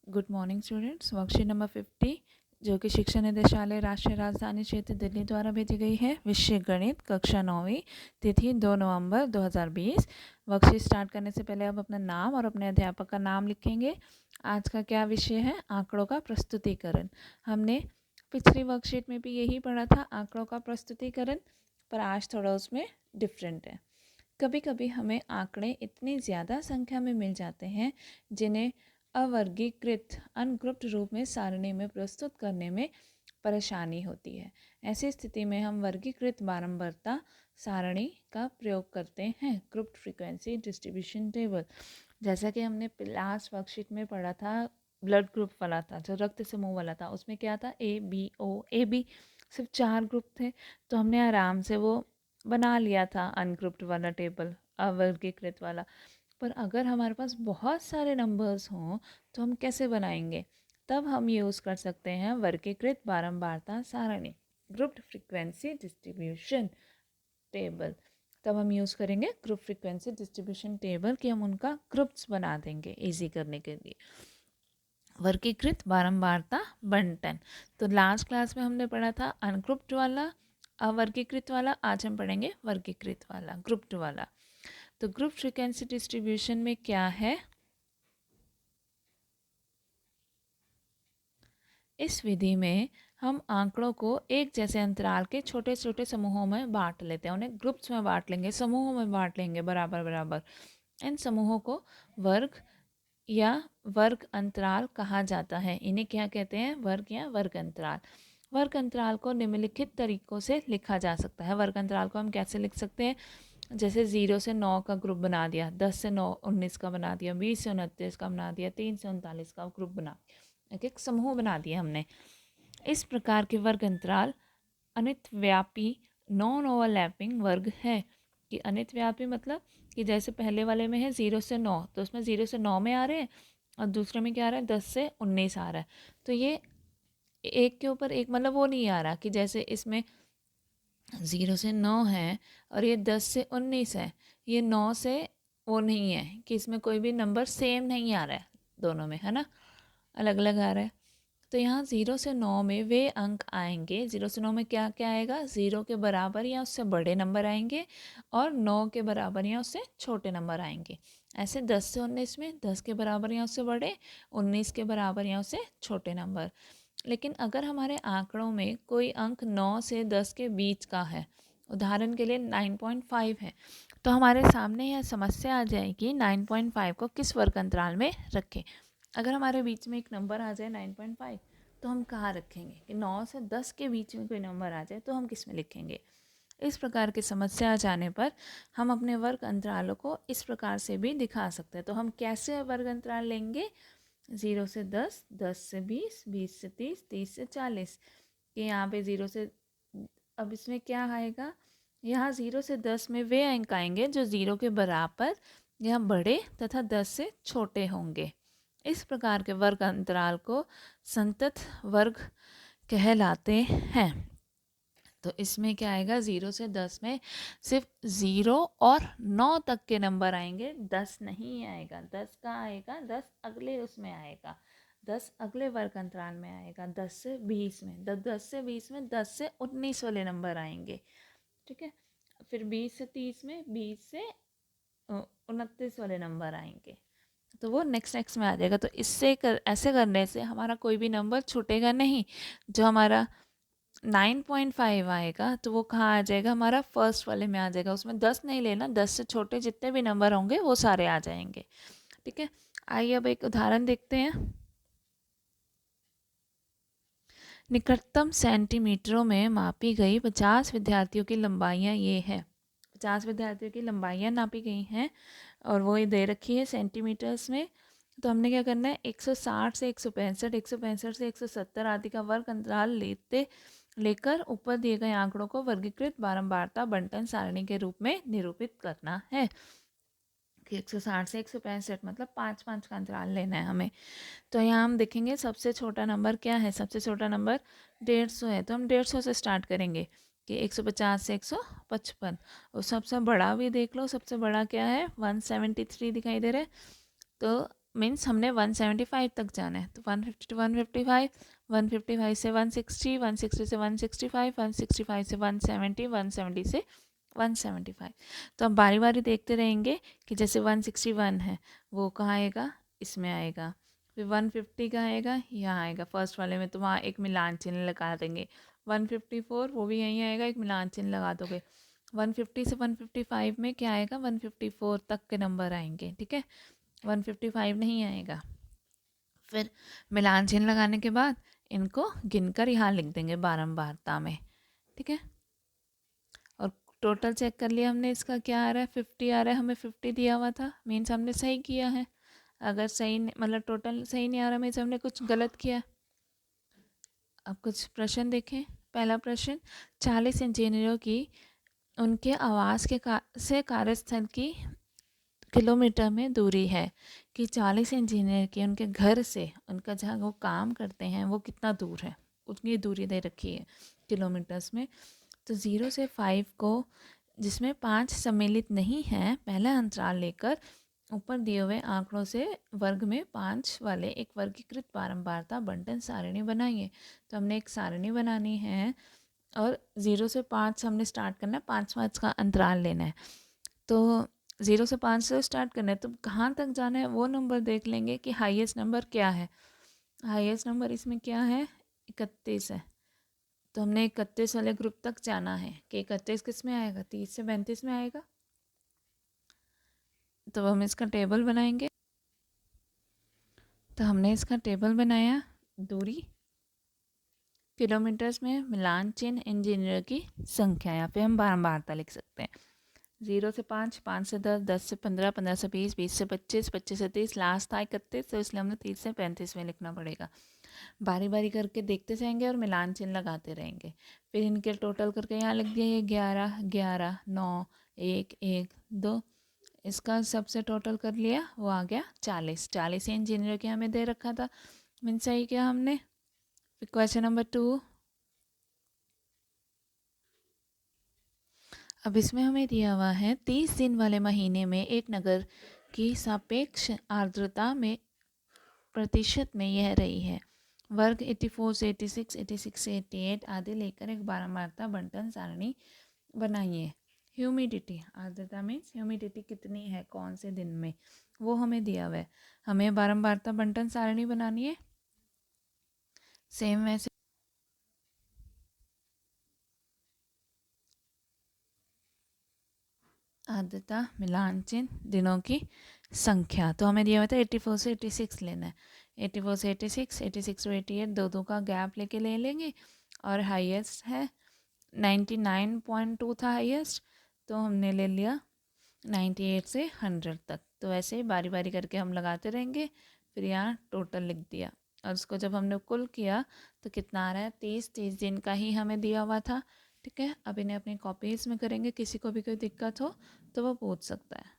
Good morning students. Worksheet number 50 जो कि शिक्षा निदेशालय राष्ट्रीय राजधानी क्षेत्र दिल्ली द्वारा भेजी गई है। विषय गणित, कक्षा 9वीं, तिथि 2 नवंबर 2020। वर्कशीट स्टार्ट करने से पहले आप अपना नाम और अपने अध्यापक का नाम लिखेंगे। आज का क्या विषय है? आंकड़ों का प्रस्तुतिकरण। हमने पिछली वर्कशीट में भी यही पढ़ा था, आंकड़ों का प्रस्तुतिकरण, पर आज थोड़ा उसमें डिफरेंट है। कभी कभी हमें आंकड़े इतनी ज़्यादा संख्या में मिल जाते हैं जिन्हें अवर्गीकृत अनग्रुप्ड रूप में सारणी में प्रस्तुत करने में परेशानी होती है। ऐसी स्थिति में हम वर्गीकृत बारंबारता सारणी का प्रयोग करते हैं, ग्रुप्ड फ्रीक्वेंसी डिस्ट्रीब्यूशन टेबल। जैसा कि हमने लास्ट वर्कशीट में पढ़ा था, ब्लड ग्रुप वाला था, जो रक्त समूह वाला था, उसमें क्या था? A B O AB, सिर्फ 4 ग्रुप थे। तो हमने आराम से वो बना लिया था अनग्रुप्ड वाला टेबल, अवर्गीकृत वाला। पर अगर हमारे पास बहुत सारे नंबर्स हों तो हम कैसे बनाएंगे? तब हम यूज़ कर सकते हैं वर्गीकृत बारंबारता सारणी, ग्रुप्ड फ्रीक्वेंसी डिस्ट्रीब्यूशन टेबल। तब हम यूज़ करेंगे ग्रुप फ्रीक्वेंसी डिस्ट्रीब्यूशन टेबल, कि हम उनका ग्रुप्स बना देंगे इजी करने के लिए। वर्गीकृत बारंबारता बंटन। तो लास्ट क्लास में हमने पढ़ा था अनग्रुप्ड वाला, अवर्गीकृत वाला। आज हम पढ़ेंगे वर्गीकृत वाला, ग्रुप्ड वाला। तो ग्रुप फ्रीक्वेंसी डिस्ट्रीब्यूशन में क्या है? इस विधि में हम आंकड़ों को एक जैसे अंतराल के छोटे छोटे समूहों में बांट लेते हैं, उन्हें ग्रुप्स में बांट लेंगे, समूहों में बांट लेंगे बराबर बराबर। इन समूहों को वर्ग या वर्ग अंतराल कहा जाता है। इन्हें क्या कहते हैं? वर्ग या वर्ग अंतराल। वर्ग अंतराल को निम्नलिखित तरीकों से लिखा जा सकता है। वर्ग अंतराल को हम कैसे लिख सकते हैं? जैसे 0 से 9 का ग्रुप बना दिया, 10 से 9 19 का बना दिया, 20 से 29 का बना दिया, 3 से 39 का ग्रुप बना, एक एक समूह बना दिया हमने। इस प्रकार के वर्ग अंतराल अनितव्यापी नॉन ओवरलैपिंग वर्ग है। कि अनितव्यापी मतलब कि जैसे पहले वाले में है 0 से 9, तो उसमें 0 से 9 में आ रहे हैं, और दूसरे में क्या आ रहा है? 10 से 19 आ रहा है। तो ये एक के ऊपर एक, मतलब वो नहीं आ रहा कि जैसे इसमें 0 से 9 है और ये 10 से 19 है, ये 9 से वो नहीं है कि इसमें कोई भी नंबर सेम नहीं आ रहा है, दोनों में, है ना, अलग अलग आ रहा है। तो यहाँ 0 से 9 में वे अंक आएंगे, 0 से 9 में क्या क्या आएगा? 0 के बराबर या उससे बड़े नंबर आएंगे, और 9 के बराबर या उससे छोटे नंबर आएंगे। ऐसे 10 से 19 में 10 के बराबर या उससे बड़े, 19 के बराबर या उससे छोटे नंबर। लेकिन अगर हमारे आंकड़ों में कोई अंक 9 से 10 के बीच का है, उदाहरण के लिए 9.5 है, तो हमारे सामने यह समस्या आ जाएगी 9.5 को किस वर्ग अंतराल में रखें। अगर हमारे बीच में एक नंबर आ जाए 9.5, तो हम कहाँ रखेंगे? कि 9 से 10 के बीच में कोई नंबर आ जाए तो हम किस में लिखेंगे? इस प्रकार की समस्या आ जाने पर हम अपने वर्ग अंतरालों को इस प्रकार से भी दिखा सकते हैं। तो हम कैसे वर्ग अंतराल लेंगे? 0 से 10, 10 से 20, 20 से 30, 30 से 40। कि यहाँ पे 0 से, अब इसमें क्या आएगा? यहाँ 0 से 10 में वे अंक आएंगे जो 0 के बराबर या बड़े तथा 10 से छोटे होंगे। इस प्रकार के वर्ग अंतराल को संतत वर्ग कहलाते हैं। तो इसमें क्या आएगा? 0 से 10 में सिर्फ 0 और 9 तक के नंबर आएंगे, 10 नहीं आएगा। 10 का आएगा? 10 अगले उसमें आएगा, 10 अगले वर्ग अंतराल में आएगा, 10 से 20 में, 10 से 20 में 10 से 19 वाले नंबर आएंगे, ठीक है। फिर 20 से 30 में 20 से 29 वाले नंबर आएंगे। तो वो नेक्स्ट में आ जाएगा। तो ऐसे करने से हमारा कोई भी नंबर छूटेगा नहीं। जो हमारा 9.5 आएगा तो वो कहाँ आ जाएगा? हमारा फर्स्ट वाले में आ जाएगा। उसमें 10 नहीं लेना, 10 से छोटे जितने भी नंबर होंगे वो सारे आ जाएंगे, ठीक है। आइए अब एक उदाहरण देखते हैं। निकटतम सेंटीमीटरों में मापी गई 50 विद्यार्थियों की लंबाइयाँ ये है। 50 विद्यार्थियों की लंबाइयाँ नापी गई हैं और वो ये दे रखी है सेंटीमीटर्स में। तो हमने क्या करना है? 160 से 165, 165 से 170 आदि का वर्ग अंतराल लेकर ऊपर दिए गए आंकड़ों को वर्गीकृत बारंबारता बंटन सारणी के रूप में निरूपित करना है। कि 160 से 165 मतलब 5-5 का अंतराल लेना है हमें। तो यहाँ हम देखेंगे सबसे छोटा नंबर क्या है? सबसे छोटा नंबर 150 है, तो हम 150 से स्टार्ट करेंगे कि 150 से 155। और सबसे बड़ा भी देख लो, सबसे बड़ा क्या है? 173 दिखाई दे रहा है। तो मीन्स हमने 175 तक जाना है, तो 150 to 155, 155 से 160, 160 से 165, 165 से 170, 170 से 175। तो हम बारी बारी देखते रहेंगे कि जैसे 161 है वो कहाँ आएगा, इसमें आएगा। फिर 150 का आएगा, यहाँ आएगा फर्स्ट वाले में, तो वहाँ एक मिलान चिन्ह लगा देंगे। 154 वो भी यहीं आएगा, एक मिलान चिन्ह लगा दोगे। 150 से 155 में क्या आएगा, 154 तक के नंबर आएंगे, ठीक है, 155 नहीं आएगा। फिर मिलान चिन्ह लगाने के बाद इनको गिनकर यहाँ लिख देंगे बारंबारता में, ठीक है। और टोटल चेक कर लिया हमने, इसका क्या आ रहा है, 50 आ रहा है, हमें 50 दिया हुआ था, मीन्स हमने सही किया है। अगर सही मतलब टोटल सही नहीं आ रहा मीन्स हमने कुछ गलत किया। अब कुछ प्रश्न देखें। पहला प्रश्न, 40 इंजीनियरों की उनके आवास के से कार्यस्थल की किलोमीटर में दूरी है, कि 40 इंजीनियर की उनके घर से उनका जहाँ वो काम करते हैं वो कितना दूर है, उतनी दूरी दे रखी है किलोमीटर्स में। तो 0 से 5 को, जिसमें 5 सम्मिलित नहीं है, पहला अंतराल लेकर ऊपर दिए हुए आंकड़ों से वर्ग में 5 वाले एक वर्गीकृत बारंबारता बंटन सारणी बनाइए। तो हमने एक सारणी बनानी है और 0 से 5 हमने स्टार्ट करना है, 5 का अंतराल लेना है। तो 0 से 5 से स्टार्ट करना है, तो कहाँ तक जाना है वो नंबर देख लेंगे कि हाईएस्ट नंबर क्या है। हाईएस्ट नंबर इसमें क्या है, 31 है। तो हमने 31 वाले ग्रुप तक जाना है कि 31 किस में आएगा, 30 से 35 में आएगा। तो हम इसका टेबल बनाएंगे। तो हमने इसका टेबल बनाया, दूरी किलोमीटर्स में, मिलान चिन्ह, इंजीनियर की संख्या, यहाँ पे हम बारंबारता लिख सकते हैं। 0 से 5, 5 से 10, 10 से 15, 15 से 20, 20 से 25, 25 से 30, लास्ट था 31, तो इसलिए हमने 30 से 35 में लिखना पड़ेगा। बारी बारी करके देखते जाएंगे और मिलान चिन्ह लगाते रहेंगे। फिर इनके टोटल करके यहाँ लिख दिया, ये 11, 11, 9, 1, 1, 2, इसका सबसे टोटल कर लिया, वो आ गया 40। 40 इंजीनियर के हमें दे रखा था, मीन सही किया हमने। फिर क्वेश्चन नंबर 2, अब इसमें हमें दिया हुआ है 30 दिन वाले महीने में एक नगर की सापेक्ष आर्द्रता में प्रतिशत में यह रही है। वर्ग 84 से 86, 86 से 88 आदि लेकर एक बारंबारता बंटन सारणी बनाइए। ह्यूमिडिटी, आर्द्रता मीन्स ह्यूमिडिटी कितनी है कौन से दिन में, वो हमें दिया हुआ है। हमें बारंबारता बंटन सारणी बनानी है। सेम वैसे आर्द्रता, मिलान चिन्ह, दिनों की संख्या, तो हमें दिया हुआ था 84 से 86 लेना है। 84 से 86, 86 टू 88, दो का गैप लेके ले लेंगे। और हाईएस्ट है 99.2 था हाईएस्ट, तो हमने ले लिया 98 से 100 तक। तो ऐसे ही बारी बारी करके हम लगाते रहेंगे। फिर यहाँ टोटल लिख दिया और उसको जब हमने कुल किया तो कितना आ रहा है, 30 दिन का ही हमें दिया हुआ था, ठीक है। अब इन्हें अपनी कॉपीज़ में करेंगे, किसी को भी कोई दिक्कत हो तो वो पूछ सकता है।